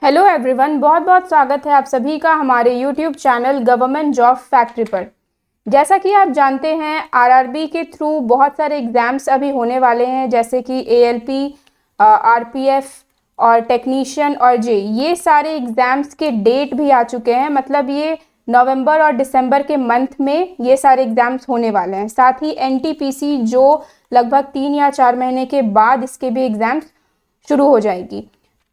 Hello everyone, बहुत बहुत स्वागत है आप सभी का हमारे YouTube channel government job factory पर। जैसा कि आप जानते हैं आरआरबी के थ्रू बहुत सारे एग्ज़ाम्स अभी होने वाले हैं, जैसे कि एएलपी, आरपीएफ और टेक्नीशियन और जे। ये सारे एग्ज़ाम्स के डेट भी आ चुके हैं, मतलब ये नवंबर और दिसंबर के मंथ में ये सारे एग्ज़ाम्स होने वाले हैं। साथ ही एनटीपीसी जो लगभग 3 या 4 महीने के बाद इसके भी एग्ज़ाम्स शुरू हो जाएगी।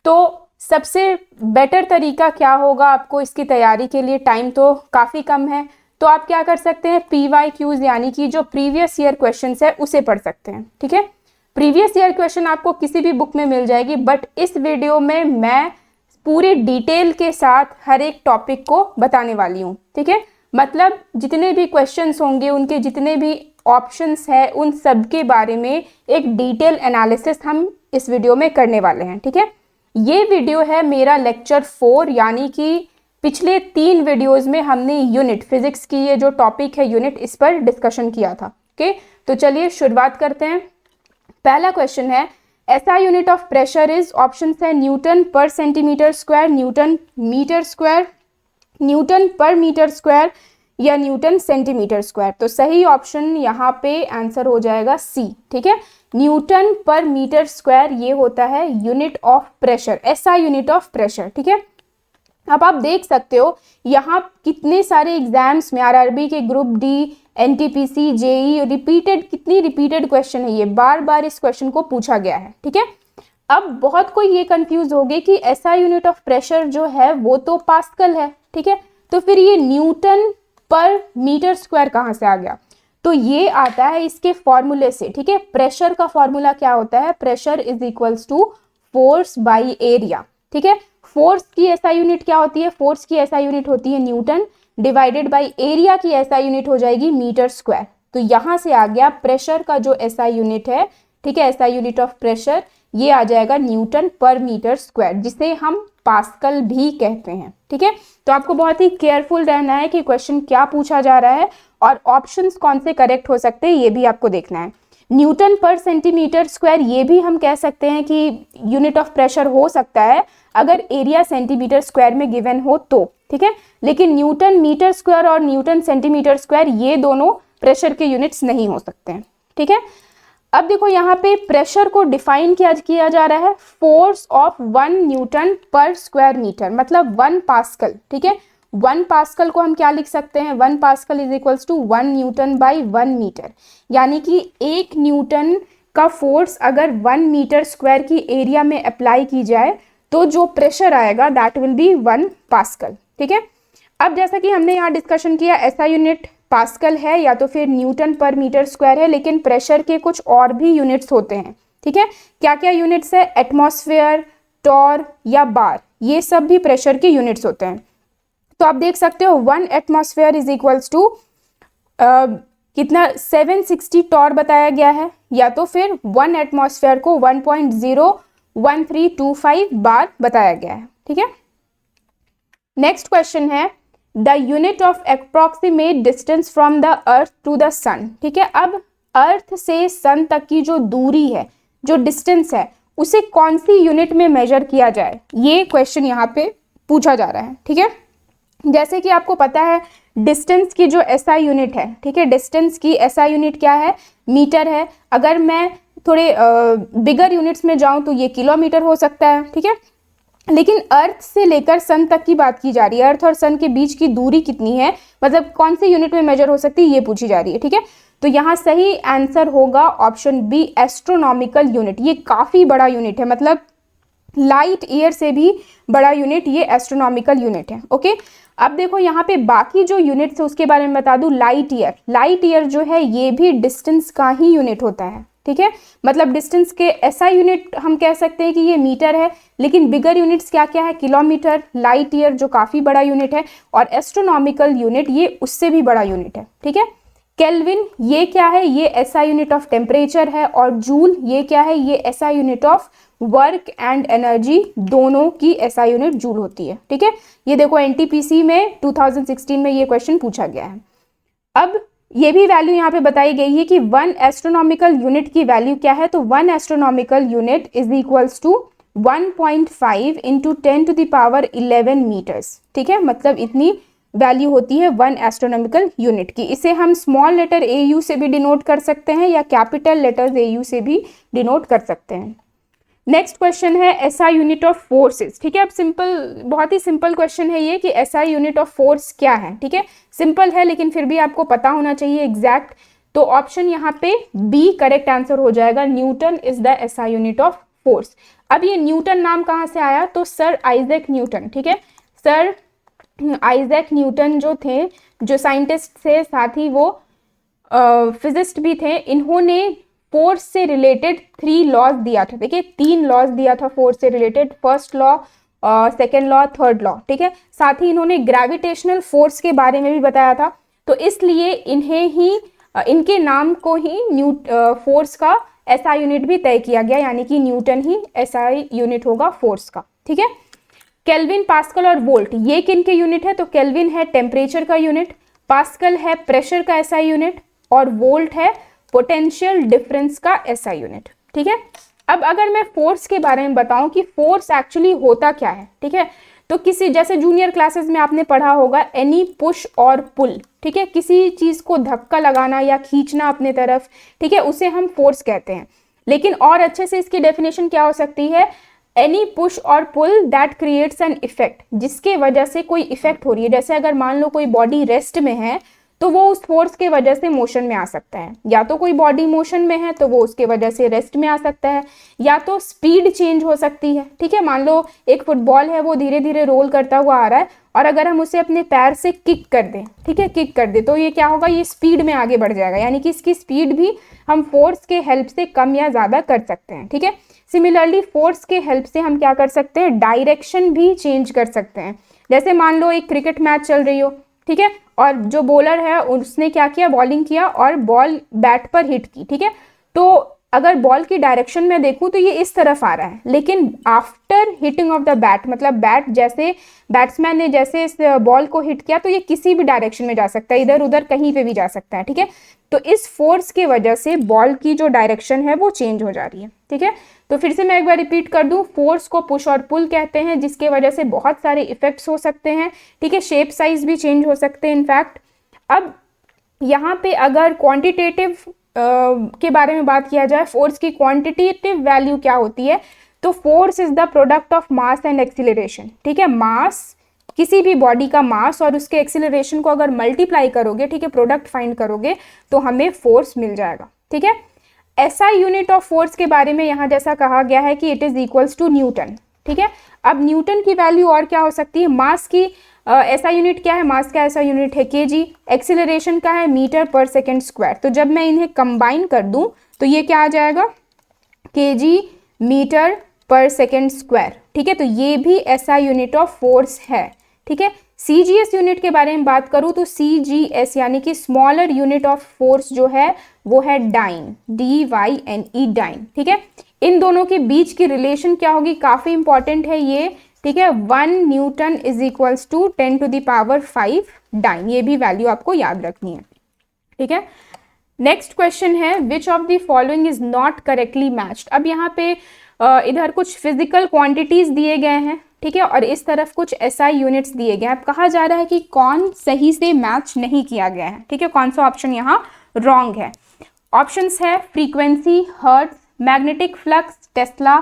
तो सबसे बेटर तरीका क्या होगा आपको इसकी तैयारी के लिए? टाइम तो काफ़ी कम है, तो आप क्या कर सकते हैं, PYQs यानी कि जो प्रीवियस ईयर क्वेश्चंस है उसे पढ़ सकते हैं। ठीक है, प्रीवियस ईयर क्वेश्चन आपको किसी भी बुक में मिल जाएगी, बट इस वीडियो में मैं पूरे डिटेल के साथ हर एक टॉपिक को बताने वाली हूँ। ठीक है, मतलब जितने भी क्वेश्चंस होंगे, उनके जितने भी ऑप्शंस है, उन सब के बारे में एक डिटेल एनालिसिस हम इस वीडियो में करने वाले हैं। ठीक है, ये वीडियो है मेरा लेक्चर 4, यानी कि पिछले 3 वीडियोस में हमने यूनिट फिजिक्स की ये जो टॉपिक है यूनिट, इस पर डिस्कशन किया था। ओके, तो चलिए शुरुआत करते हैं। पहला क्वेश्चन है, SI unit of pressure is, option है newton per centimetre square, newton metre square, newton per metre square या न्यूटन सेंटीमीटर स्क्वायर। तो सही ऑप्शन यहाँ पे आंसर हो जाएगा सी। ठीक है, न्यूटन पर मीटर स्क्वायर ये होता है unit of pressure, SI unit of pressure. ठीक है, अब आप देख सकते हो यहाँ कितने सारे एग्जाम्स में आरआरबी के ग्रुप डी, एनटीपीसी, जेई कितनी रिपीटेड क्वेश्चन है, ये बार बार इस क्वेश्चन को पूछा गया है। ठीक है, अब बहुत कोई ये कंफ्यूज हो गए कि SI यूनिट ऑफ प्रेशर जो है वो तो पास्कल है। ठीक है, तो फिर ये न्यूटन पर मीटर स्क्वायर कहाँ से आ गया? तो ये आता है इसके फॉर्मूले से। ठीक है, प्रेशर का फॉर्मूला क्या होता है? Pressure is equals to force by area. ठीक है, फोर्स की SI यूनिट क्या होती है? फोर्स की SI यूनिट होती है न्यूटन, डिवाइडेड बाई एरिया की SI यूनिट हो जाएगी मीटर स्क्वायर। तो यहां से आ गया प्रेशर का जो SI यूनिट है। ठीक है, SI यूनिट ऑफ प्रेशर ये आ जाएगा न्यूटन पर मीटर स्क्वायर, जिसे हम पास्कल भी कहते हैं। ठीक है, तो आपको बहुत ही केयरफुल रहना है कि क्वेश्चन क्या पूछा जा रहा है और ऑप्शंस कौन से करेक्ट हो सकते हैं, ये भी आपको देखना है। न्यूटन पर सेंटीमीटर स्क्वायर ये भी हम कह सकते हैं कि यूनिट ऑफ प्रेशर हो सकता है अगर एरिया सेंटीमीटर स्क्वायर में गिवन हो तो। ठीक है, लेकिन न्यूटन मीटर स्क्वायर और न्यूटन सेंटीमीटर स्क्वायर ये दोनों प्रेशर के यूनिट्स नहीं हो सकते हैं। ठीक है, अब देखो यहाँ पे प्रेशर को डिफाइन क्या किया जा रहा है? फोर्स ऑफ 1 न्यूटन पर स्क्वायर मीटर, मतलब 1 पास्कल। ठीक है, 1 पास्कल को हम क्या लिख सकते हैं? 1 pascal is equals to 1 newton by 1 metre, यानी कि 1 न्यूटन का फोर्स अगर 1 मीटर स्क्वायर की एरिया में अप्लाई की जाए तो जो प्रेशर आएगा दैट विल बी 1 पास्कल। ठीक है, अब जैसा कि हमने यहाँ डिस्कशन किया, SI यूनिट पास्कल है या तो फिर न्यूटन पर मीटर स्क्वायर है, लेकिन प्रेशर के कुछ और भी यूनिट्स होते हैं। ठीक है, क्या क्या यूनिट्स है? एटमॉस्फेयर, टॉर या बार, ये सब भी प्रेशर के यूनिट्स होते हैं। तो आप देख सकते हो 1 एटमॉस्फेयर इज इक्वल्स टू कितना? 760 टॉर बताया गया है, या तो फिर 1 एटमॉस्फेयर को 1.01325 बार बताया गया है। ठीक है, नेक्स्ट क्वेश्चन है, the unit of approximate distance from the earth to the sun. ठीक है, अब अर्थ से सन तक की जो दूरी है, जो डिस्टेंस है, उसे कौन सी यूनिट में मेजर किया जाए, ये क्वेश्चन यहाँ पे पूछा जा रहा है। ठीक है, जैसे कि आपको पता है डिस्टेंस की जो SI यूनिट है, ठीक है, डिस्टेंस की SI यूनिट क्या है? मीटर है। अगर मैं थोड़े बिगर यूनिट्स में जाऊं तो ये किलोमीटर हो सकता है। ठीक है, लेकिन अर्थ से लेकर सन तक की बात की जा रही है, अर्थ और सन के बीच की दूरी कितनी है, मतलब कौन सी यूनिट में मेजर हो सकती है, ये पूछी जा रही है। ठीक है, तो यहाँ सही आंसर होगा ऑप्शन बी, एस्ट्रोनॉमिकल यूनिट। ये काफी बड़ा यूनिट है, मतलब लाइट ईयर से भी बड़ा यूनिट ये एस्ट्रोनॉमिकल यूनिट है। ओके, अब देखो यहाँ पे बाकी जो यूनिट्स है उसके बारे में बता दूं। लाइट ईयर जो है ये भी डिस्टेंस का ही यूनिट होता है। ठीक है, मतलब डिस्टेंस के SI यूनिट हम कह सकते हैं कि ये मीटर है, लेकिन बिगर यूनिट्स क्या क्या है? किलोमीटर, लाइट ईयर जो काफी बड़ा यूनिट है, और एस्ट्रोनॉमिकल यूनिट ये उससे भी बड़ा यूनिट है। ठीक है, केल्विन ये क्या है? ये SI यूनिट ऑफ टेम्परेचर है, और जूल ये क्या है? ये SI unit of work and energy, दोनों की SI यूनिट जूल होती है। ठीक है, ये देखो एनटीपीसी में 2016 में ये क्वेश्चन पूछा गया है। अब ये भी वैल्यू यहाँ पे बताई गई है कि 1 एस्ट्रोनॉमिकल यूनिट की वैल्यू क्या है? तो 1 astronomical unit is equals to 1.5 into 10⁻11 metres, ठीक है, मतलब इतनी वैल्यू होती है 1 एस्ट्रोनॉमिकल यूनिट की। इसे हम स्मॉल लेटर AU से भी डिनोट कर सकते हैं या कैपिटल लेटर्स AU से भी डिनोट कर सकते हैं। नेक्स्ट क्वेश्चन है SI यूनिट ऑफ फोर्सेस, ठीक है। अब सिंपल, बहुत ही सिंपल क्वेश्चन है ये कि SI यूनिट ऑफ फोर्स क्या है, ठीक है। सिंपल है लेकिन फिर भी आपको पता होना चाहिए एग्जैक्ट। तो ऑप्शन यहाँ पे बी करेक्ट आंसर हो जाएगा, Newton is the SI unit of force. अब ये न्यूटन नाम कहाँ से आया, तो सर आइजैक न्यूटन, ठीक है। सर आइजैक न्यूटन जो थे, जो साइंटिस्ट थे, साथ ही वो फिजिस्ट भी थे, इन्होंने फोर्स से रिलेटेड 3 लॉज दिया था, देखिए 3 लॉज दिया था फोर्स से related, first law, second law, third law, ठीक है। साथ ही इन्होंने ग्रेविटेशनल फोर्स के बारे में भी बताया था, तो इसलिए इन्हें ही, इनके नाम को ही फोर्स का SI यूनिट भी तय किया गया, यानी कि न्यूटन ही SI यूनिट होगा फोर्स का, ठीक है। केल्विन, पास्कल और वोल्ट ये किन के यूनिट है, तो केल्विन है टेम्परेचर का यूनिट, पास्कल है प्रेशर का SI यूनिट और वोल्ट है पोटेंशियल डिफरेंस का SI यूनिट, ठीक है। अब अगर मैं फोर्स के बारे में बताऊं कि फोर्स एक्चुअली होता क्या है, ठीक है, तो किसी, जैसे जूनियर क्लासेस में आपने पढ़ा होगा एनी पुश और पुल, ठीक है, किसी चीज को धक्का लगाना या खींचना अपने तरफ, ठीक है, उसे हम फोर्स कहते हैं। लेकिन और अच्छे से इसकी डेफिनेशन क्या हो सकती है, एनी पुश और pull that creates an effect, जिसके वजह से कोई इफेक्ट हो रही है। जैसे अगर मान लो कोई बॉडी रेस्ट में है तो वो उस फोर्स के वजह से मोशन में आ सकता है, या तो कोई बॉडी मोशन में है तो वो उसके वजह से रेस्ट में आ सकता है, या तो स्पीड चेंज हो सकती है, ठीक है। मान लो एक फुटबॉल है, वो धीरे धीरे रोल करता हुआ आ रहा है और अगर हम उसे अपने पैर से किक कर दें, ठीक है, किक कर दे, तो ये क्या होगा, ये स्पीड में आगे बढ़ जाएगा, यानी कि इसकी स्पीड भी हम फोर्स के हेल्प से कम या ज़्यादा कर सकते हैं, ठीक है। सिमिलरली फोर्स के हेल्प से हम क्या कर सकते हैं, डायरेक्शन भी चेंज कर सकते हैं। जैसे मान लो एक क्रिकेट मैच चल रही हो, ठीक है, और जो बॉलर है उसने क्या किया, बॉलिंग किया और बॉल बैट पर हिट की, ठीक है, तो अगर बॉल की डायरेक्शन में देखूं तो ये इस तरफ आ रहा है, लेकिन after hitting of the bat, मतलब बैट जैसे बैट्समैन ने जैसे इस बॉल को हिट किया तो ये किसी भी डायरेक्शन में जा सकता है, इधर उधर कहीं पे भी जा सकता है, ठीक है। तो इस फोर्स के वजह से बॉल की जो डायरेक्शन है वो चेंज हो जा रही है, ठीक है। तो फिर से मैं एक बार रिपीट कर दूं, फोर्स को पुश और पुल कहते हैं, जिसके वजह से बहुत सारे इफेक्ट्स हो सकते हैं, ठीक है, शेप साइज भी चेंज हो सकते हैं इनफैक्ट। अब यहाँ पे अगर क्वांटिटेटिव के बारे में बात किया जाए, फोर्स की क्वांटिटेटिव वैल्यू क्या होती है, तो force is the product of mass and acceleration, ठीक है। मास, किसी भी बॉडी का मास और उसके एक्सीलरेशन को अगर मल्टीप्लाई करोगे, ठीक है, प्रोडक्ट फाइंड करोगे तो हमें फोर्स मिल जाएगा, ठीक है। SI यूनिट ऑफ फोर्स के बारे में यहाँ जैसा कहा गया है कि it is equals to newton, ठीक है। अब न्यूटन की वैल्यू और क्या हो सकती है, मास की SI यूनिट क्या है, मास का SI यूनिट है kg, एक्सीलरेशन का है मीटर पर सेकेंड स्क्वायर। तो जब मैं इन्हें कंबाइन कर दूं तो ये क्या आ जाएगा, kg metre per second square, ठीक है। तो ये भी SI यूनिट ऑफ फोर्स है, ठीक है। CGS यूनिट के बारे में बात करूं तो CGS यानी कि स्मॉलर यूनिट ऑफ फोर्स जो है वो है डाइन, DYNE डाइन, ठीक है। इन दोनों के बीच की रिलेशन क्या होगी, काफी इंपॉर्टेंट है ये, ठीक है। 1 newton is equals to 10⁵ dyne, ये भी वैल्यू आपको याद रखनी है, ठीक है। नेक्स्ट क्वेश्चन है, which of the following is not correctly matched. अब यहाँ पे इधर कुछ फिजिकल क्वांटिटीज दिए गए हैं, ठीक है, और इस तरफ कुछ SI यूनिट्स दिए गए हैं। अब कहा जा रहा है कि कौन सही से मैच नहीं किया गया है, ठीक है, कौन सा ऑप्शन यहाँ रॉन्ग है। ऑप्शंस है frequency hertz, magnetic flux Tesla,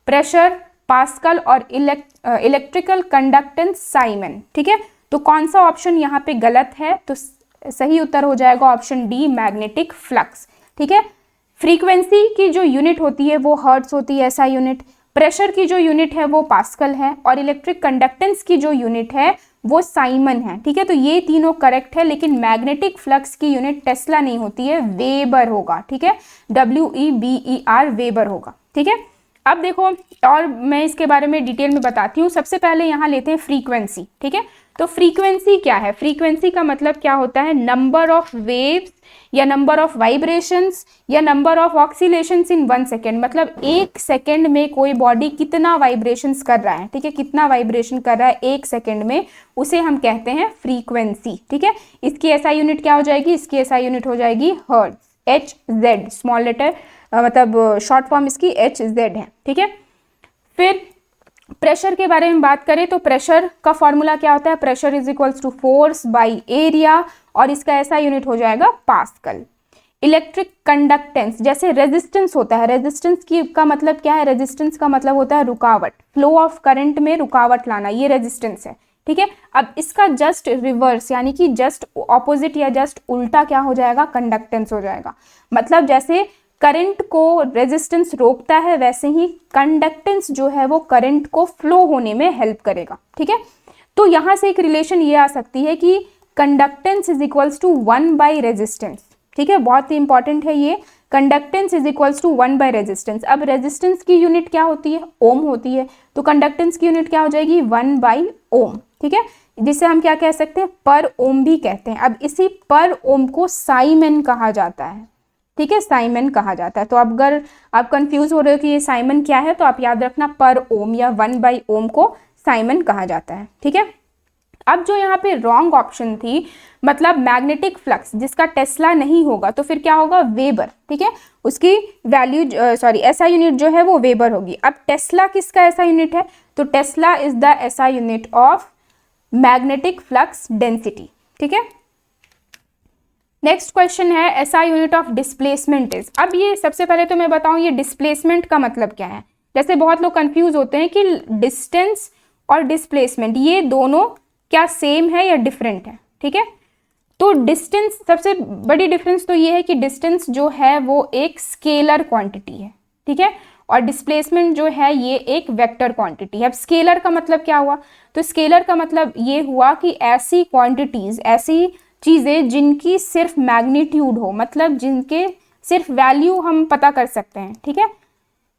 pressure pascal और इलेक्ट्रिकल कंडक्टेंस साइमन, ठीक है। तो कौन सा ऑप्शन यहाँ पे गलत है, तो सही उत्तर हो जाएगा ऑप्शन डी, मैग्नेटिक फ्लक्स, ठीक है। फ्रीक्वेंसी की जो यूनिट होती है वो हर्ट्ज होती है, SI यूनिट। प्रेशर की जो यूनिट है वो पास्कल है और इलेक्ट्रिक कंडक्टेंस की जो यूनिट है वो साइमन है, ठीक है। तो ये तीनों करेक्ट है, लेकिन मैग्नेटिक फ्लक्स की यूनिट टेस्ला नहीं होती है, वेबर होगा, ठीक है, WEBER वेबर होगा, ठीक है। अब देखो, और मैं इसके बारे में डिटेल में बताती हूँ। सबसे पहले यहाँ लेते हैं फ्रीक्वेंसी, ठीक है। तो फ्रीक्वेंसी क्या है, फ्रीक्वेंसी का मतलब क्या होता है, नंबर ऑफ वेव्स या नंबर ऑफ वाइब्रेशंस या नंबर ऑफ ऑक्सीलेशंस इन 1 सेकेंड, मतलब 1 सेकेंड में कोई बॉडी कितना वाइब्रेशंस कर रहा है, ठीक है, कितना वाइब्रेशन कर रहा है 1 सेकेंड में, उसे हम कहते हैं फ्रीक्वेंसी, ठीक है। इसकी SI यूनिट क्या हो जाएगी, इसकी SI यूनिट हो जाएगी हर्ट्ज, HZ, स्मॉल लेटर मतलब शॉर्ट फॉर्म इसकी HZ है, ठीक है। फिर प्रेशर के बारे में बात करें तो प्रेशर का फॉर्मूला क्या होता है, pressure is equals to force by area, और इसका ऐसा यूनिट हो जाएगा पास्कल। इलेक्ट्रिक कंडक्टेंस, जैसे रेजिस्टेंस होता है, रेजिस्टेंस की का मतलब क्या है, रेजिस्टेंस का मतलब होता है रुकावट, फ्लो ऑफ करंट में रुकावट लाना, ये रेजिस्टेंस है, ठीक है। अब इसका जस्ट रिवर्स यानी कि जस्ट ऑपोजिट या जस्ट उल्टा क्या हो जाएगा, कंडक्टेंस हो जाएगा। मतलब जैसे करंट को रेजिस्टेंस रोकता है, वैसे ही कंडक्टेंस जो है वो करंट को फ्लो होने में हेल्प करेगा, ठीक है। तो यहाँ से एक रिलेशन ये आ सकती है कि conductance is equals to 1 by resistance, ठीक है, बहुत ही इंपॉर्टेंट है ये, conductance is equals to 1 by resistance. अब रेजिस्टेंस की यूनिट क्या होती है, ओम होती है, तो कंडक्टेंस की यूनिट क्या हो जाएगी, 1 बाई ओम, ठीक है, जिसे हम क्या कह सकते हैं, पर ओम भी कहते हैं। अब इसी पर ओम को साइमन कहा जाता है, ठीक है, साइमन कहा जाता है। तो अब अगर आप कंफ्यूज हो रहे हो कि ये साइमन क्या है, तो आप याद रखना पर ओम या 1 बाई ओम को साइमन कहा जाता है, ठीक है। अब जो यहाँ पे रॉन्ग ऑप्शन थी, मतलब मैग्नेटिक फ्लक्स जिसका टेस्ला नहीं होगा, तो फिर क्या होगा, वेबर, ठीक है, उसकी वैल्यू सॉरी एसआई यूनिट जो है वो वेबर होगी। अब टेस्ला किसका एसआई यूनिट है, तो Tesla is the SI unit of magnetic flux density, ठीक है। नेक्स्ट क्वेश्चन है SI unit of displacement is. अब ये सबसे पहले तो मैं बताऊं ये डिस्प्लेसमेंट का मतलब क्या है। जैसे बहुत लोग कंफ्यूज होते हैं कि डिस्टेंस और डिस्प्लेसमेंट ये दोनों क्या सेम है या डिफरेंट है, ठीक है। तो डिस्टेंस, सबसे बड़ी डिफरेंस तो ये है कि डिस्टेंस जो है वो एक स्केलर क्वांटिटी है, ठीक है, और डिस्प्लेसमेंट जो है ये एक वेक्टर क्वांटिटी है। अब स्केलर का मतलब क्या हुआ, तो स्केलर का मतलब ये हुआ कि ऐसी क्वांटिटीज, ऐसी चीज़ें जिनकी सिर्फ मैग्नीट्यूड हो, मतलब जिनके सिर्फ वैल्यू हम पता कर सकते हैं, ठीक है।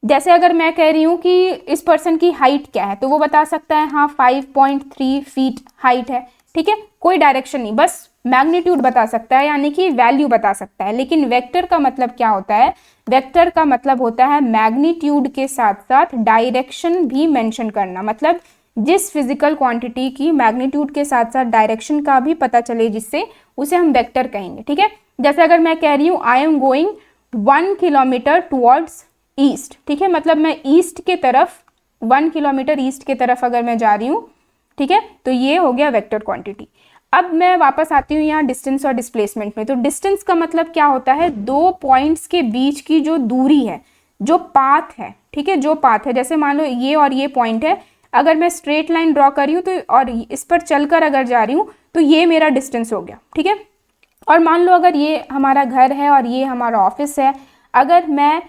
जैसे अगर मैं कह रही हूँ कि इस पर्सन की हाइट क्या है, तो वो बता सकता है हाँ 5.3 फीट हाइट है, ठीक है, कोई डायरेक्शन नहीं, बस मैग्नीट्यूड बता सकता है, यानी कि वैल्यू बता सकता है। लेकिन वेक्टर का मतलब क्या होता है, वेक्टर का मतलब होता है मैग्नीट्यूड के साथ साथ डायरेक्शन भी मेंशन करना, मतलब जिस फिजिकल क्वांटिटी की मैग्नीट्यूड के साथ साथ डायरेक्शन का भी पता चले, जिससे उसे हम वेक्टर कहेंगे, ठीक है। जैसे अगर मैं कह रही हूँ I am going 1 kilometre towards east, ठीक है, मतलब मैं ईस्ट के तरफ 1 किलोमीटर ईस्ट के तरफ अगर मैं जा रही हूँ, ठीक है, तो ये हो गया वेक्टर क्वांटिटी। अब मैं वापस आती हूँ यहाँ डिस्टेंस और डिस्प्लेसमेंट में। तो डिस्टेंस का मतलब क्या होता है, दो पॉइंट्स के बीच की जो दूरी है, जो पाथ है, ठीक है, जो पाथ है, जैसे मान लो ये और ये पॉइंट है, अगर मैं स्ट्रेट लाइन ड्रॉ कर रही हूँ तो और इस पर चलकर अगर जा रही हूँ तो ये मेरा डिस्टेंस हो गया, ठीक है। और मान लो अगर ये हमारा घर है और ये हमारा ऑफिस है, अगर मैं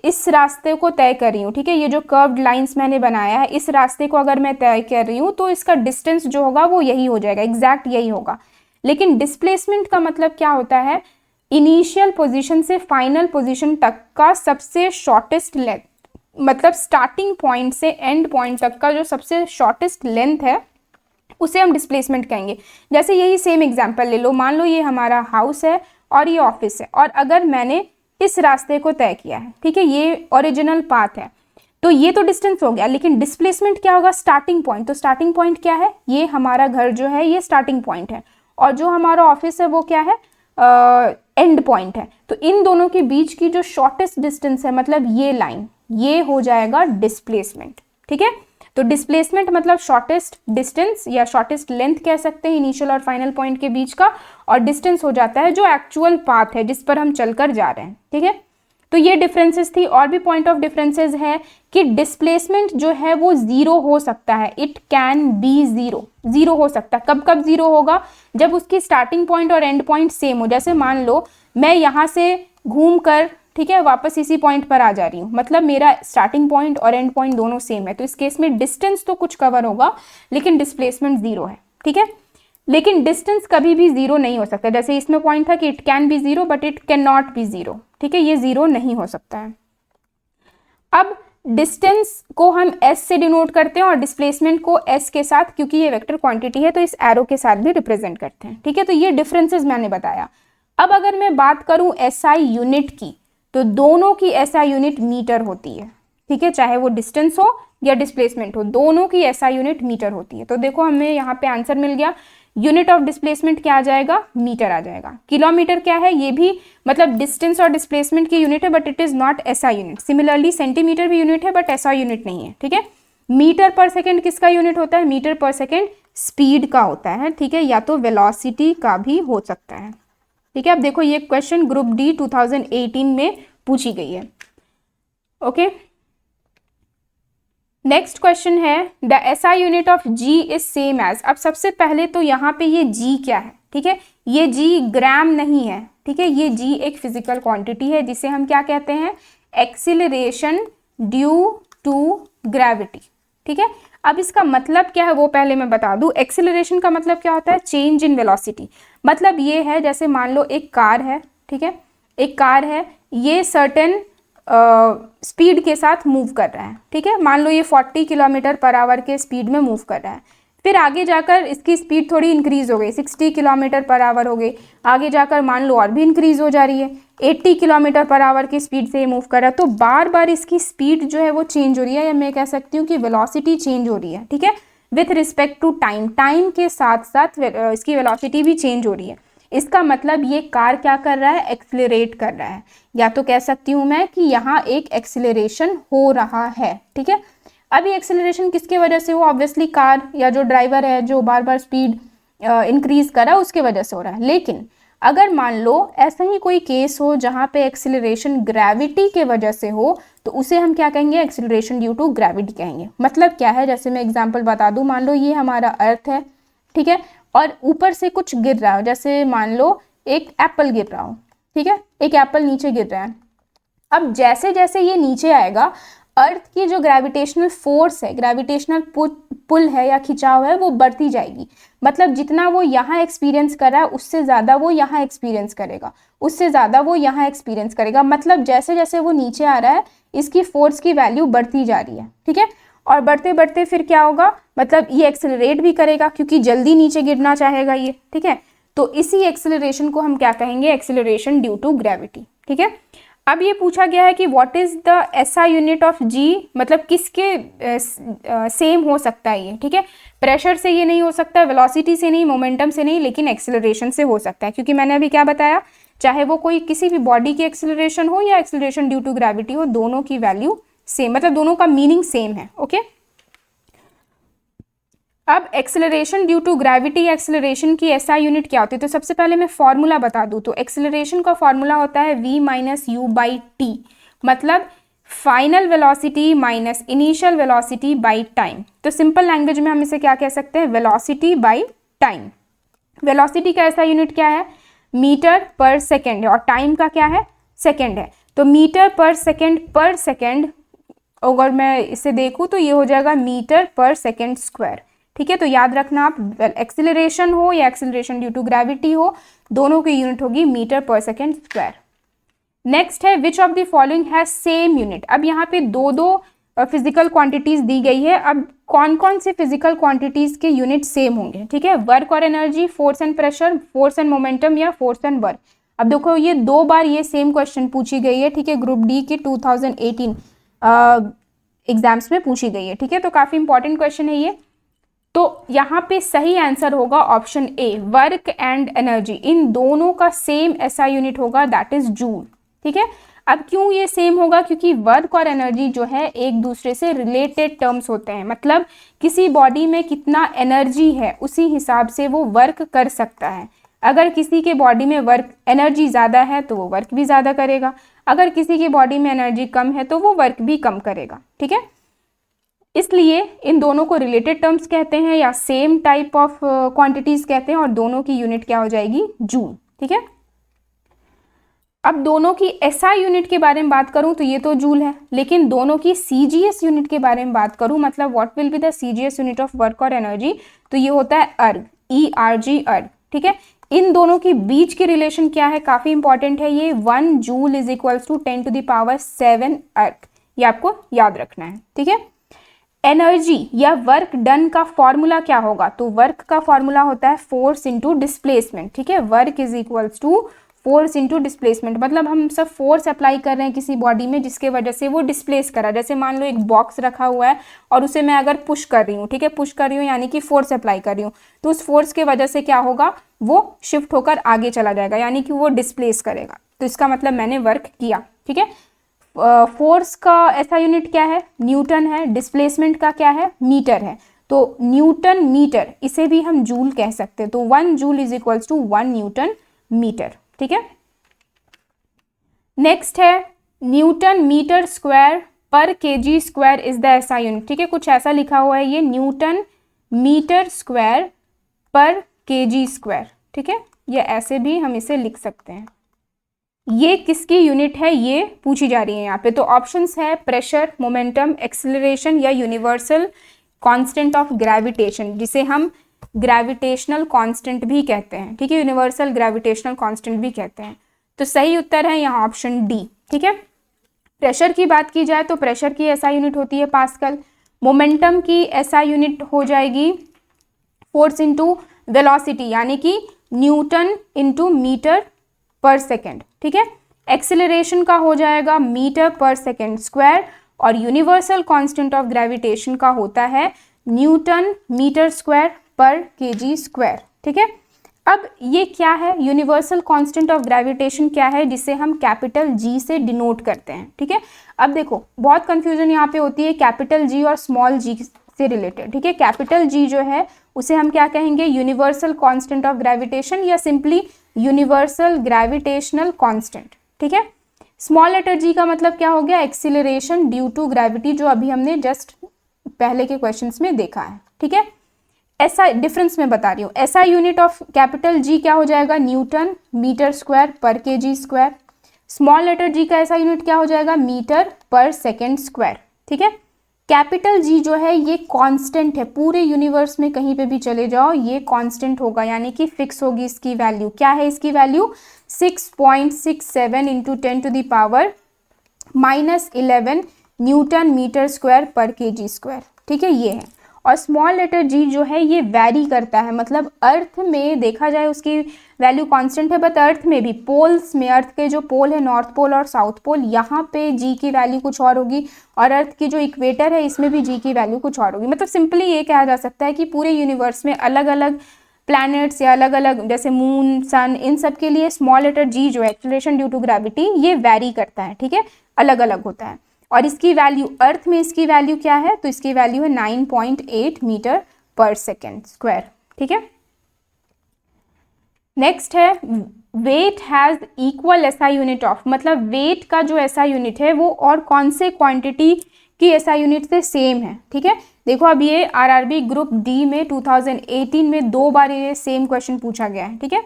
इस रास्ते को तय कर रही हूँ, ठीक है, ये जो कर्व्ड लाइंस मैंने बनाया है, इस रास्ते को अगर मैं तय कर रही हूँ तो इसका डिस्टेंस जो होगा वो यही हो जाएगा, एग्जैक्ट यही होगा। लेकिन डिस्प्लेसमेंट का मतलब क्या होता है, इनिशियल पोजीशन से फाइनल पोजीशन तक का सबसे शॉर्टेस्ट लेंथ, मतलब स्टार्टिंग पॉइंट से एंड पॉइंट तक का जो सबसे शॉर्टेस्ट लेंथ है उसे हम डिस्प्लेसमेंट कहेंगे। जैसे यही सेम एग्जांपल ले लो, मान लो ये हमारा हाउस है और ये ऑफिस है, और अगर मैंने इस रास्ते को तय किया है, ठीक है, ये ओरिजिनल पाथ है, तो ये तो डिस्टेंस हो गया। लेकिन डिस्प्लेसमेंट क्या होगा, स्टार्टिंग पॉइंट। तो स्टार्टिंग पॉइंट क्या है, ये हमारा घर जो है ये स्टार्टिंग पॉइंट है, और जो हमारा ऑफिस है वो क्या है, एंड पॉइंट है। तो इन दोनों के बीच की जो शॉर्टेस्ट डिस्टेंस है, मतलब ये लाइन, ये हो जाएगा डिस्प्लेसमेंट, ठीक है। तो डिस्प्लेसमेंट मतलब शॉर्टेस्ट डिस्टेंस या शॉर्टेस्ट लेंथ कह सकते हैं इनिशियल और फाइनल पॉइंट के बीच का, और डिस्टेंस हो जाता है जो एक्चुअल पाथ है जिस पर हम चलकर जा रहे हैं, ठीक है। तो ये डिफरेंसेस थी। और भी पॉइंट ऑफ डिफरेंसेस है कि डिस्प्लेसमेंट जो है वो जीरो हो सकता है, it can be zero, zero हो सकता है। कब कब जीरो होगा, जब उसकी स्टार्टिंग पॉइंट और एंड पॉइंट सेम हो। जैसे मान लो मैं यहाँ से घूम कर, ठीक है, वापस इसी पॉइंट पर आ जा रही हूँ, मतलब मेरा स्टार्टिंग पॉइंट और एंड पॉइंट दोनों सेम है, तो इस केस में डिस्टेंस तो कुछ कवर होगा लेकिन डिस्प्लेसमेंट जीरो है, ठीक है। लेकिन डिस्टेंस कभी भी जीरो नहीं हो सकता। जैसे इसमें पॉइंट था कि it can be zero but it can not be zero, ठीक है, ये जीरो नहीं हो सकता है। अब डिस्टेंस को हम s से डिनोट करते हैं और डिस्प्लेसमेंट को s के साथ, क्योंकि ये वेक्टर क्वांटिटी है तो इस एरो के साथ भी रिप्रेजेंट करते हैं, ठीक है। तो ये डिफरेंसेस मैंने बताया। अब अगर मैं बात करूं SI यूनिट की, तो दोनों की SI यूनिट मीटर होती है, ठीक है, चाहे वो डिस्टेंस हो या डिस्प्लेसमेंट हो, दोनों की एसआई यूनिट मीटर होती है। तो देखो हमें यहाँ पे आंसर मिल गया, यूनिट ऑफ डिस्प्लेसमेंट क्या आ जाएगा, मीटर आ जाएगा। किलोमीटर क्या है, ये भी मतलब डिस्टेंस और डिस्प्लेसमेंट की यूनिट है, but it is not SI unit. Similarly centimetre भी यूनिट है बट एसआई यूनिट नहीं है, ठीक है। मीटर पर सेकेंड किसका यूनिट होता है, मीटर पर सेकेंड स्पीड का होता है, ठीक है, या तो वेलोसिटी का भी हो सकता है, ठीक है। अब देखो ये क्वेश्चन ग्रुप डी 2018 में पूछी गई है। ओके, नेक्स्ट क्वेश्चन है the SI unit of G is same as. अब सबसे पहले तो यहाँ पे ये जी क्या है, ठीक है, ये जी ग्राम नहीं है, ठीक है, ये जी एक फिजिकल क्वांटिटी है जिसे हम क्या कहते हैं, एक्सीलरेशन ड्यू टू ग्रेविटी, ठीक है। अब इसका मतलब क्या है वो पहले मैं बता दूं। एक्सीलरेशन का मतलब क्या होता है, चेंज इन वेलोसिटी। मतलब ये है जैसे मान लो एक कार है, ठीक है, एक कार है, ये सर्टेन स्पीड के साथ मूव कर रहा है, ठीक है, मान लो ये 40 किलोमीटर पर आवर के स्पीड में मूव कर रहा है। फिर आगे जाकर इसकी स्पीड थोड़ी इंक्रीज हो गई, 60 किलोमीटर पर आवर हो गई, आगे जाकर मान लो और भी इंक्रीज हो जा रही है, 80 किलोमीटर पर आवर की स्पीड से ये मूव कर रहा है। तो बार बार इसकी स्पीड जो है वो चेंज हो रही है, या मैं कह सकती हूँ कि वेलोसिटी चेंज हो रही है, ठीक है, with respect to time, time के साथ साथ इसकी वेलोसिटी भी चेंज हो रही है। इसका मतलब ये कार क्या कर रहा है, एक्सिलरेट कर रहा है, या तो कह सकती हूँ मैं कि यहाँ एक एक्सिलरेशन हो रहा है, ठीक है। अब ये एक्सेलरेशन किसके वजह से हो, ऑब्वियसली कार या जो ड्राइवर है जो बार बार स्पीड इंक्रीज कर रहा है उसके वजह से हो रहा है। लेकिन अगर मान लो ऐसा ही कोई केस हो जहाँ पे एक्सेलरेशन ग्रेविटी के वजह से हो, तो उसे हम क्या कहेंगे, एक्सेलरेशन ड्यू टू ग्रेविटी कहेंगे। मतलब क्या है, जैसे मैं एग्जांपल बता दूं, मान लो ये हमारा अर्थ है, ठीक है, और ऊपर से कुछ गिर रहा हो, जैसे मान लो एक एप्पल गिर रहा हो, ठीक है, एक एप्पल नीचे गिर रहा है। अब जैसे जैसे ये नीचे आएगा, अर्थ की जो ग्रेविटेशनल फोर्स है, ग्रेविटेशनल पुल है या खिंचाव है, वो बढ़ती जाएगी। मतलब जितना वो यहाँ एक्सपीरियंस कर रहा है उससे ज़्यादा वो यहाँ एक्सपीरियंस करेगा, उससे ज़्यादा वो यहाँ एक्सपीरियंस करेगा। मतलब जैसे जैसे वो नीचे आ रहा है इसकी फोर्स की वैल्यू बढ़ती जा रही है, ठीक है। और बढ़ते बढ़ते फिर क्या होगा, मतलब ये एक्सेलरेट भी करेगा क्योंकि जल्दी नीचे गिरना चाहेगा ये, ठीक है। तो इसी एक्सेलरेशन को हम क्या कहेंगे, एक्सेलरेशन ड्यू टू ग्रेविटी, ठीक है। अब ये पूछा गया है कि what is the SI unit of G, मतलब किसके सेम हो सकता है ये, ठीक है। प्रेशर से ये नहीं हो सकता, वेलोसिटी से नहीं, मोमेंटम से नहीं, लेकिन एक्सेलरेशन से हो सकता है, क्योंकि मैंने अभी क्या बताया, चाहे वो कोई किसी भी बॉडी की एक्सेलरेशन हो या एक्सेलरेशन ड्यू टू ग्रेविटी हो, दोनों की वैल्यू सेम, मतलब दोनों का मीनिंग सेम है, ओके। अब एक्सेलरेशन ड्यू टू ग्रेविटी या एक्सेलरेशन की एसआई यूनिट क्या होती है, तो सबसे पहले मैं फॉर्मूला बता दूं। तो एक्सेलरेशन का फॉर्मूला होता है v minus u by t, मतलब final velocity minus initial velocity by time. तो सिंपल लैंग्वेज में हम इसे क्या कह सकते हैं, वेलोसिटी बाई टाइम। वेलोसिटी का एसआई यूनिट क्या है, मीटर पर सेकेंड है, और टाइम का क्या है, सेकेंड है। तो मीटर पर सेकेंड अगर मैं इसे देखूँ तो ये हो जाएगा मीटर पर सेकेंड स्क्वायर, ठीक है। तो याद रखना आप, एक्सेलरेशन हो या एक्सेलरेशन ड्यू टू ग्रेविटी हो, दोनों की यूनिट होगी metre per second square. Next है which of the following has same unit. अब यहाँ पे दो फिजिकल क्वांटिटीज दी गई है। अब कौन कौन से फिजिकल क्वांटिटीज के यूनिट सेम होंगे, ठीक है, वर्क और energy, force and pressure, force and momentum, या फोर्स एंड वर्क। अब देखो ये 2 बार ये सेम क्वेश्चन पूछी गई है, ठीक है, ग्रुप डी की 2018 एग्जाम्स में पूछी गई है, ठीक है। तो काफी इंपॉर्टेंट क्वेश्चन है ये। तो यहाँ पे सही आंसर होगा option A, work and energy, इन दोनों का सेम एसआई यूनिट होगा, दैट इज जूल, ठीक है। अब क्यों ये सेम होगा, क्योंकि वर्क और एनर्जी जो है एक दूसरे से रिलेटेड टर्म्स होते हैं। मतलब किसी बॉडी में कितना एनर्जी है उसी हिसाब से वो वर्क कर सकता है। अगर किसी के बॉडी में वर्क एनर्जी ज़्यादा है तो वो वर्क भी ज़्यादा करेगा, अगर किसी की बॉडी में एनर्जी कम है तो वो वर्क भी कम करेगा, ठीक है। इसलिए इन दोनों को रिलेटेड टर्म्स कहते हैं या सेम टाइप ऑफ क्वांटिटीज कहते हैं, और दोनों की यूनिट क्या हो जाएगी, जूल, ठीक है। अब दोनों की एसआई यूनिट के बारे में बात करूं तो ये तो जूल है, लेकिन दोनों की सीजीएस यूनिट के बारे में बात करूं, मतलब what will be the CGS unit of work और एनर्जी, तो ये होता है अर्ग, ERG अर्ग, ठीक है। इन दोनों के बीच की रिलेशन क्या है, काफी इंपॉर्टेंट है ये, 1 joule is equals to 10 to the power 7 erg, ये आपको याद रखना है, ठीक है। एनर्जी या वर्क डन का फॉर्मूला क्या होगा, तो वर्क का फॉर्मूला होता है फोर्स इंटू डिस्प्लेसमेंट, ठीक है। Work is equals to force into displacement, मतलब हम सब फोर्स अप्लाई कर रहे हैं किसी बॉडी में जिसके वजह से वो डिस्प्लेस करा। जैसे मान लो एक बॉक्स रखा हुआ है और उसे मैं अगर पुश कर रही हूँ, ठीक है, पुश कर रही हूँ यानी कि फोर्स अप्लाई कर रही हूँ, तो उस फोर्स के वजह से क्या होगा, वो शिफ्ट होकर आगे चला जाएगा, यानी कि वो डिस्प्लेस करेगा। तो इसका मतलब मैंने वर्क किया, ठीक है। फोर्स का ऐसा यूनिट क्या है, न्यूटन है। डिस्प्लेसमेंट का क्या है, मीटर है। तो न्यूटन मीटर, इसे भी हम जूल कह सकते हैं। तो 1 joule is equals to 1 newton metre, ठीक है। नेक्स्ट है newton metre square per kg square is the SI unit, ठीक है। कुछ ऐसा लिखा हुआ है ये, newton metre square per kg square, ठीक है। ये ऐसे भी हम इसे लिख सकते हैं। ये किसकी यूनिट है, ये पूछी जा रही है यहाँ पे। तो ऑप्शंस है प्रेशर, मोमेंटम, एक्सेलरेशन या यूनिवर्सल कांस्टेंट ऑफ ग्रेविटेशन, जिसे हम ग्रेविटेशनल कांस्टेंट भी कहते हैं, ठीक है, यूनिवर्सल ग्रेविटेशनल कांस्टेंट भी कहते हैं। तो सही उत्तर है यहाँ ऑप्शन डी, ठीक है। प्रेशर की बात की जाए तो प्रेशर की एसआई यूनिट होती है पास्कल। मोमेंटम की एसआई यूनिट हो जाएगी फोर्स इंटू वेलोसिटी, यानी कि Newton into metre per second, ठीक है। एक्सेलरेशन का हो जाएगा मीटर पर सेकेंड स्क्वायर, और यूनिवर्सल कांस्टेंट ऑफ ग्रेविटेशन का होता है newton metre square per kg square, ठीक है। अब ये क्या है, यूनिवर्सल कांस्टेंट ऑफ ग्रेविटेशन क्या है, जिसे हम कैपिटल जी से डिनोट करते हैं, ठीक है। अब देखो बहुत कंफ्यूजन यहाँ पे होती है कैपिटल जी और स्मॉल जी से रिलेटेड, ठीक है। कैपिटल जी जो है उसे हम क्या कहेंगे, यूनिवर्सल कांस्टेंट ऑफ ग्रेविटेशन या सिंपली यूनिवर्सल ग्रेविटेशनल कांस्टेंट, ठीक है। स्मॉल लेटर जी का मतलब क्या हो गया, एक्सीलरेशन ड्यू टू ग्रेविटी, जो अभी हमने जस्ट पहले के क्वेश्चंस में देखा है, ठीक है। ऐसा डिफरेंस मैं बता रही हूँ। ऐसा यूनिट ऑफ कैपिटल जी क्या हो जाएगा, Newton metre square per kg square. Small letter जी का ऐसा यूनिट क्या हो जाएगा, मीटर पर सेकेंड स्क्वायर, ठीक है। कैपिटल जी जो है ये कांस्टेंट है, पूरे यूनिवर्स में कहीं पे भी चले जाओ ये कांस्टेंट होगा, यानी कि फिक्स होगी इसकी वैल्यू। क्या है इसकी value, 6.67 into 10 to the power -11 newton metre square per kg square, ठीक है, ये है। और स्मॉल लेटर जी जो है ये वैरी करता है, मतलब अर्थ में देखा जाए उसकी वैल्यू कांस्टेंट है, बट अर्थ में भी पोल्स में, अर्थ के जो पोल है नॉर्थ पोल और साउथ पोल, यहाँ पे जी की वैल्यू कुछ और होगी, और अर्थ की जो इक्वेटर है इसमें भी जी की वैल्यू कुछ और होगी। मतलब सिंपली ये कहा जा सकता है कि पूरे यूनिवर्स में अलग अलग प्लैनेट्स या अलग अलग जैसे मून, सन, इन सब के लिए स्मॉल लेटर जी जो है एक्सेलरेशन ड्यू टू ग्रेविटी ये वैरी करता है, ठीक है, अलग अलग होता है। और इसकी वैल्यू अर्थ में इसकी वैल्यू क्या है, तो इसकी वैल्यू है 9.8 मीटर पर सेकेंड स्क्वायर, ठीक है। नेक्स्ट है weight has equal SI unit of, मतलब वेट का जो एसआई यूनिट है वो और कौन से क्वांटिटी की एसआई यूनिट से सेम है, ठीक है। देखो अब ये आरआरबी ग्रुप डी में 2018 में 2 बार ये सेम क्वेश्चन पूछा गया है, ठीक है।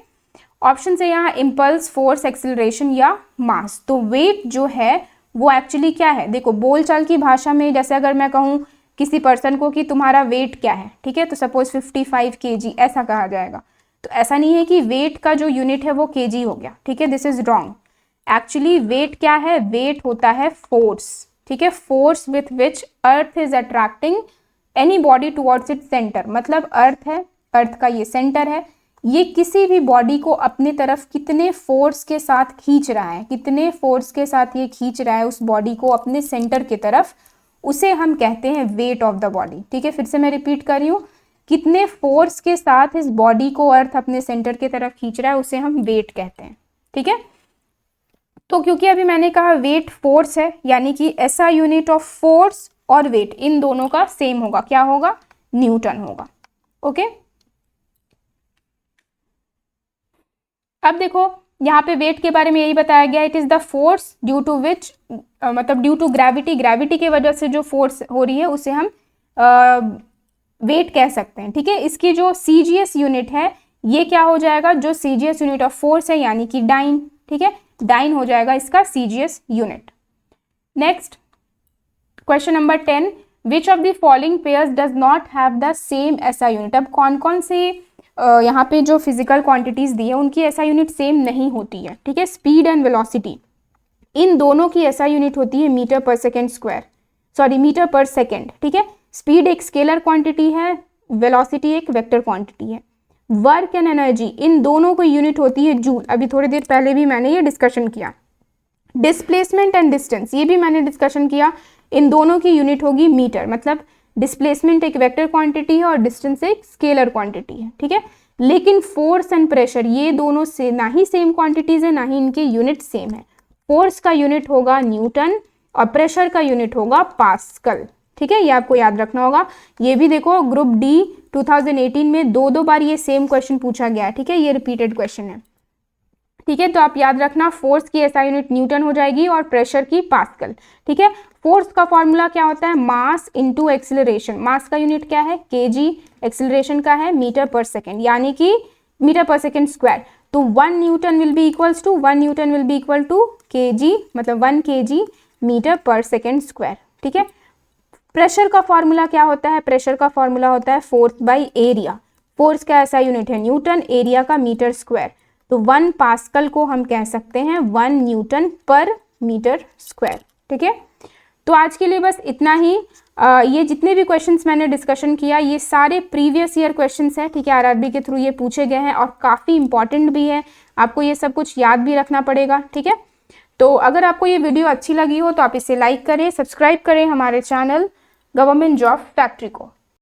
ऑप्शन है यहाँ इम्पल्स, फोर्स, एक्सेलरेशन या मास। तो वेट जो है वो एक्चुअली क्या है, देखो बोलचाल की भाषा में जैसे अगर मैं कहूँ किसी पर्सन को कि तुम्हारा वेट क्या है, ठीक है, तो सपोज 55 kg ऐसा कहा जाएगा। तो ऐसा नहीं है कि वेट का जो यूनिट है वो केजी हो गया, ठीक है, this is wrong. Actually weight क्या है, वेट होता है फोर्स, ठीक है, force with which earth is attracting any body towards its centre. मतलब अर्थ है, अर्थ का ये सेंटर है, ये किसी भी बॉडी को अपने तरफ कितने फोर्स के साथ खींच रहा है, कितने फोर्स के साथ ये खींच रहा है उस बॉडी को अपने सेंटर की तरफ, उसे हम कहते हैं वेट ऑफ द बॉडी, ठीक है। फिर से मैं रिपीट कर रही हूँ, कितने फोर्स के साथ इस बॉडी को अर्थ अपने सेंटर की तरफ खींच रहा है उसे हम वेट कहते हैं, ठीक है। तो क्योंकि अभी मैंने कहा वेट फोर्स है, यानी कि ऐसा यूनिट ऑफ फोर्स और वेट इन दोनों का सेम होगा, क्या होगा, न्यूटन होगा, ओके। अब देखो यहाँ पे वेट के बारे में यही बताया गया, it is the force due to which, मतलब ड्यू टू ग्रेविटी, ग्रेविटी की वजह से जो फोर्स हो रही है उसे हम वेट कह सकते हैं, ठीक है। इसकी जो सीजीएस यूनिट है ये क्या हो जाएगा, जो सीजीएस यूनिट ऑफ फोर्स है यानी कि डाइन, ठीक है, डाइन हो जाएगा इसका CGS unit. Next question number 10, which of the following pairs does not have the same SI unit. अब कौन कौन से यहाँ पे जो फिजिकल क्वांटिटीज दी है उनकी एसआई यूनिट सेम नहीं होती है, ठीक है। स्पीड एंड वेलोसिटी, इन दोनों की एसआई यूनिट होती है metre per second square, sorry metre per second, ठीक है। स्पीड एक स्केलर क्वांटिटी है, वेलोसिटी एक वेक्टर क्वांटिटी है। वर्क एंड एनर्जी, इन दोनों को यूनिट होती है जूल, अभी थोड़ी देर पहले भी मैंने ये डिस्कशन किया। डिस्प्लेसमेंट एंड डिस्टेंस, ये भी मैंने डिस्कशन किया, इन दोनों की यूनिट होगी मीटर, मतलब डिस्प्लेसमेंट एक वेक्टर क्वांटिटी है और डिस्टेंस एक स्केलर क्वांटिटी है, ठीक है। लेकिन फोर्स एंड प्रेशर ये दोनों से ना ही सेम क्वांटिटीज है, ना ही इनके यूनिट सेम है। फोर्स का यूनिट होगा न्यूटन और प्रेशर का यूनिट होगा पास्कल, ठीक है, ये आपको याद रखना होगा। ये भी देखो ग्रुप डी 2018 में दो बार ये सेम क्वेश्चन पूछा गया है, ठीक है, ये रिपीटेड क्वेश्चन है, ठीक है। तो आप याद रखना फोर्स की एसआई यूनिट न्यूटन हो जाएगी और प्रेशर की पास्कल, ठीक है। फोर्स का फॉर्मूला क्या होता है, मास इनटू एक्सीलरेशन, मास का यूनिट क्या है केजी, एक्सीलरेशन का है मीटर पर सेकेंड, यानी कि मीटर पर सेकेंड स्क्वायर। तो 1 newton will be equals to 1 newton will be equal to kg, मतलब 1 kg metre per second square, ठीक है। प्रेशर का फॉर्मूला क्या होता है, प्रेशर का फॉर्मूला होता है फोर्स बाई एरिया, फोर्स का ऐसा यूनिट है न्यूटन, एरिया का मीटर स्क्वायर, तो 1 पास्कल को हम कह सकते हैं 1 न्यूटन पर मीटर स्क्वायर, ठीक है। तो आज के लिए बस इतना ही। ये जितने भी क्वेश्चंस मैंने डिस्कशन किया ये सारे प्रीवियस ईयर क्वेश्चंस हैं, ठीक है, आरआरबी के थ्रू ये पूछे गए हैं और काफ़ी इंपॉर्टेंट भी है, आपको ये सब कुछ याद भी रखना पड़ेगा, ठीक है। तो अगर आपको ये वीडियो अच्छी लगी हो तो आप इसे लाइक करें, सब्सक्राइब करें हमारे चैनल गवर्नमेंट जॉब फैक्ट्री को।